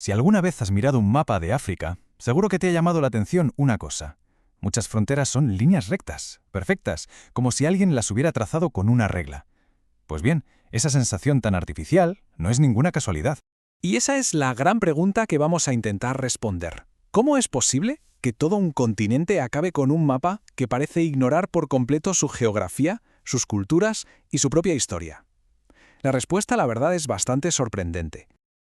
Si alguna vez has mirado un mapa de África, seguro que te ha llamado la atención una cosa. Muchas fronteras son líneas rectas, perfectas, como si alguien las hubiera trazado con una regla. Pues bien, esa sensación tan artificial no es ninguna casualidad. Y esa es la gran pregunta que vamos a intentar responder. ¿Cómo es posible que todo un continente acabe con un mapa que parece ignorar por completo su geografía, sus culturas y su propia historia? La respuesta, la verdad, es bastante sorprendente.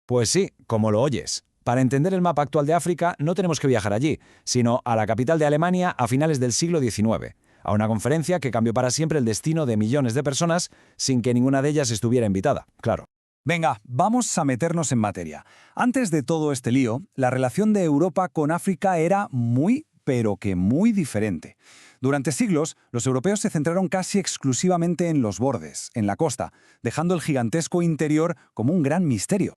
Pues sí, como lo oyes. Para entender el mapa actual de África no tenemos que viajar allí, sino a la capital de Alemania a finales del siglo XIX, a una conferencia que cambió para siempre el destino de millones de personas sin que ninguna de ellas estuviera invitada, claro. Venga, vamos a meternos en materia. Antes de todo este lío, la relación de Europa con África era muy, pero que muy diferente. Durante siglos, los europeos se centraron casi exclusivamente en los bordes, en la costa, dejando el gigantesco interior como un gran misterio.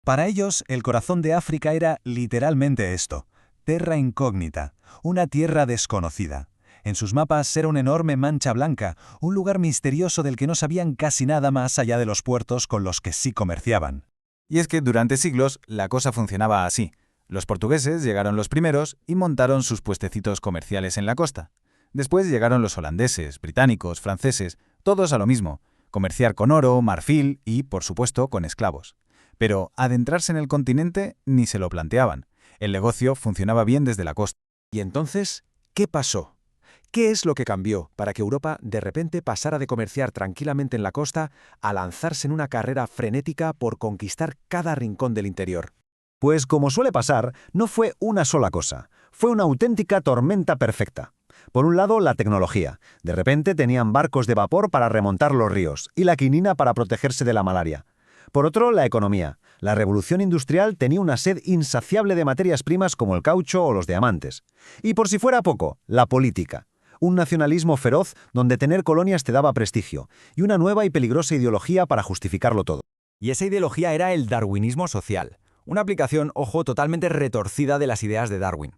Para ellos, el corazón de África era literalmente esto: terra incógnita, una tierra desconocida. En sus mapas era una enorme mancha blanca, un lugar misterioso del que no sabían casi nada más allá de los puertos con los que sí comerciaban. Y es que durante siglos la cosa funcionaba así. Los portugueses llegaron los primeros y montaron sus puestecitos comerciales en la costa. Después llegaron los holandeses, británicos, franceses, todos a lo mismo: comerciar con oro, marfil y, por supuesto, con esclavos. Pero adentrarse en el continente ni se lo planteaban. El negocio funcionaba bien desde la costa. ¿Y entonces qué pasó? ¿Qué es lo que cambió para que Europa de repente pasara de comerciar tranquilamente en la costa a lanzarse en una carrera frenética por conquistar cada rincón del interior? Pues como suele pasar, no fue una sola cosa. Fue una auténtica tormenta perfecta. Por un lado, la tecnología. De repente tenían barcos de vapor para remontar los ríos y la quinina para protegerse de la malaria. Por otro, la economía. La revolución industrial tenía una sed insaciable de materias primas como el caucho o los diamantes. Y por si fuera poco, la política. Un nacionalismo feroz donde tener colonias te daba prestigio, y una nueva y peligrosa ideología para justificarlo todo. Y esa ideología era el darwinismo social, una aplicación, ojo, totalmente retorcida de las ideas de Darwin.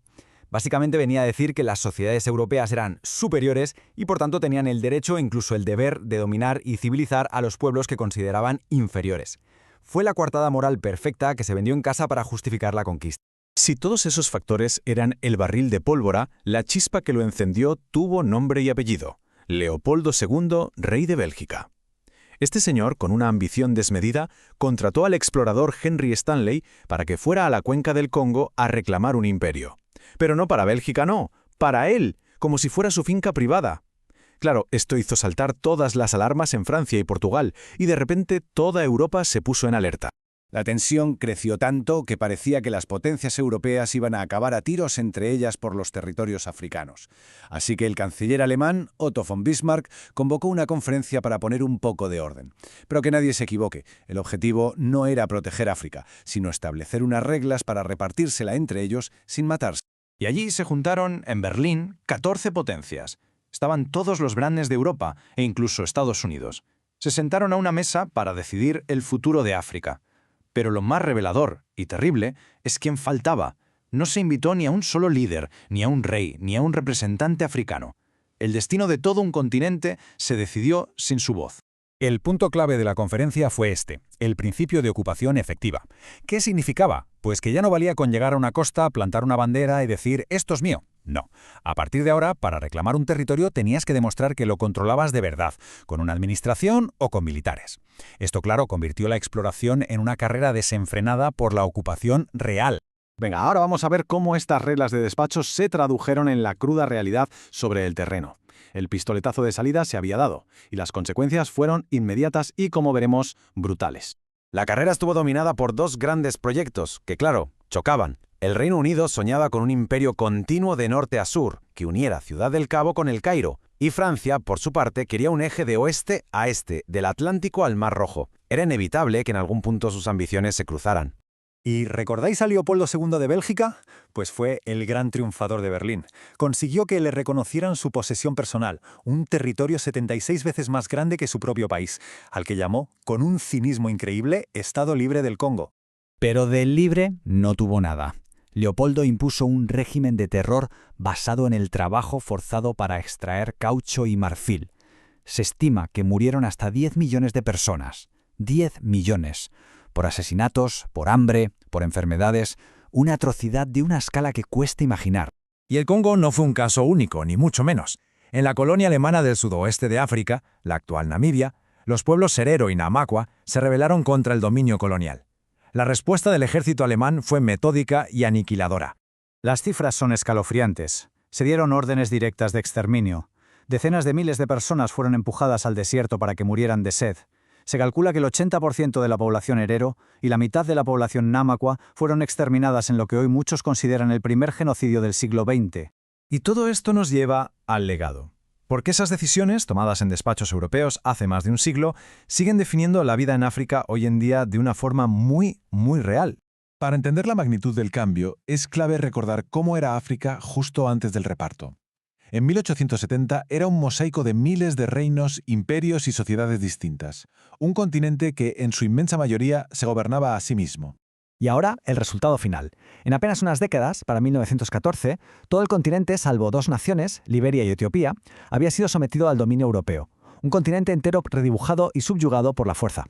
Básicamente venía a decir que las sociedades europeas eran superiores y por tanto tenían el derecho e incluso el deber de dominar y civilizar a los pueblos que consideraban inferiores. Fue la coartada moral perfecta que se vendió en casa para justificar la conquista. Si todos esos factores eran el barril de pólvora, la chispa que lo encendió tuvo nombre y apellido: Leopoldo II, rey de Bélgica. Este señor, con una ambición desmedida, contrató al explorador Henry Stanley para que fuera a la cuenca del Congo a reclamar un imperio. Pero no para Bélgica, no, para él, como si fuera su finca privada. Claro, esto hizo saltar todas las alarmas en Francia y Portugal, y de repente toda Europa se puso en alerta. La tensión creció tanto que parecía que las potencias europeas iban a acabar a tiros entre ellas por los territorios africanos. Así que el canciller alemán, Otto von Bismarck, convocó una conferencia para poner un poco de orden. Pero que nadie se equivoque, el objetivo no era proteger África, sino establecer unas reglas para repartírsela entre ellos sin matarse. Y allí se juntaron, en Berlín, 14 potencias. Estaban todos los grandes de Europa e incluso Estados Unidos. Se sentaron a una mesa para decidir el futuro de África. Pero lo más revelador y terrible es quién faltaba. No se invitó ni a un solo líder, ni a un rey, ni a un representante africano. El destino de todo un continente se decidió sin su voz. El punto clave de la conferencia fue este: el principio de ocupación efectiva. ¿Qué significaba? Pues que ya no valía con llegar a una costa, plantar una bandera y decir «esto es mío». No. A partir de ahora, para reclamar un territorio tenías que demostrar que lo controlabas de verdad, con una administración o con militares. Esto, claro, convirtió la exploración en una carrera desenfrenada por la ocupación real. Venga, ahora vamos a ver cómo estas reglas de despacho se tradujeron en la cruda realidad sobre el terreno. El pistoletazo de salida se había dado, y las consecuencias fueron inmediatas y, como veremos, brutales. La carrera estuvo dominada por dos grandes proyectos que, claro, chocaban. El Reino Unido soñaba con un imperio continuo de norte a sur, que uniera Ciudad del Cabo con El Cairo, y Francia, por su parte, quería un eje de oeste a este, del Atlántico al Mar Rojo. Era inevitable que en algún punto sus ambiciones se cruzaran. ¿Y recordáis a Leopoldo II de Bélgica? Pues fue el gran triunfador de Berlín. Consiguió que le reconocieran su posesión personal, un territorio 76 veces más grande que su propio país, al que llamó, con un cinismo increíble, Estado Libre del Congo. Pero del libre no tuvo nada. Leopoldo impuso un régimen de terror basado en el trabajo forzado para extraer caucho y marfil. Se estima que murieron hasta 10 millones de personas. 10 millones. Por asesinatos, por hambre, por enfermedades, una atrocidad de una escala que cuesta imaginar. Y el Congo no fue un caso único, ni mucho menos. En la colonia alemana del sudoeste de África, la actual Namibia, los pueblos Serero y Namakwa se rebelaron contra el dominio colonial. La respuesta del ejército alemán fue metódica y aniquiladora. Las cifras son escalofriantes. Se dieron órdenes directas de exterminio. Decenas de miles de personas fueron empujadas al desierto para que murieran de sed. Se calcula que el 80% de la población herero y la mitad de la población námakwa fueron exterminadas en lo que hoy muchos consideran el primer genocidio del siglo XX. Y todo esto nos lleva al legado. Porque esas decisiones, tomadas en despachos europeos hace más de un siglo, siguen definiendo la vida en África hoy en día de una forma muy real. Para entender la magnitud del cambio, es clave recordar cómo era África justo antes del reparto. En 1870 era un mosaico de miles de reinos, imperios y sociedades distintas. Un continente que, en su inmensa mayoría, se gobernaba a sí mismo. Y ahora, el resultado final. En apenas unas décadas, para 1914, todo el continente, salvo dos naciones, Liberia y Etiopía, había sido sometido al dominio europeo. Un continente entero redibujado y subyugado por la fuerza.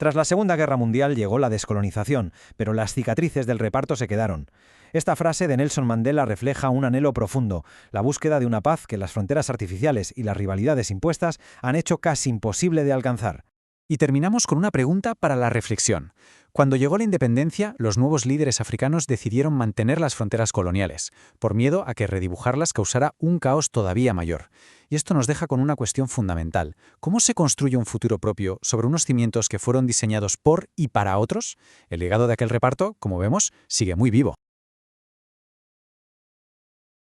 Tras la Segunda Guerra Mundial llegó la descolonización, pero las cicatrices del reparto se quedaron. Esta frase de Nelson Mandela refleja un anhelo profundo, la búsqueda de una paz que las fronteras artificiales y las rivalidades impuestas han hecho casi imposible de alcanzar. Y terminamos con una pregunta para la reflexión. Cuando llegó la independencia, los nuevos líderes africanos decidieron mantener las fronteras coloniales, por miedo a que redibujarlas causara un caos todavía mayor. Y esto nos deja con una cuestión fundamental. ¿Cómo se construye un futuro propio sobre unos cimientos que fueron diseñados por y para otros? El legado de aquel reparto, como vemos, sigue muy vivo.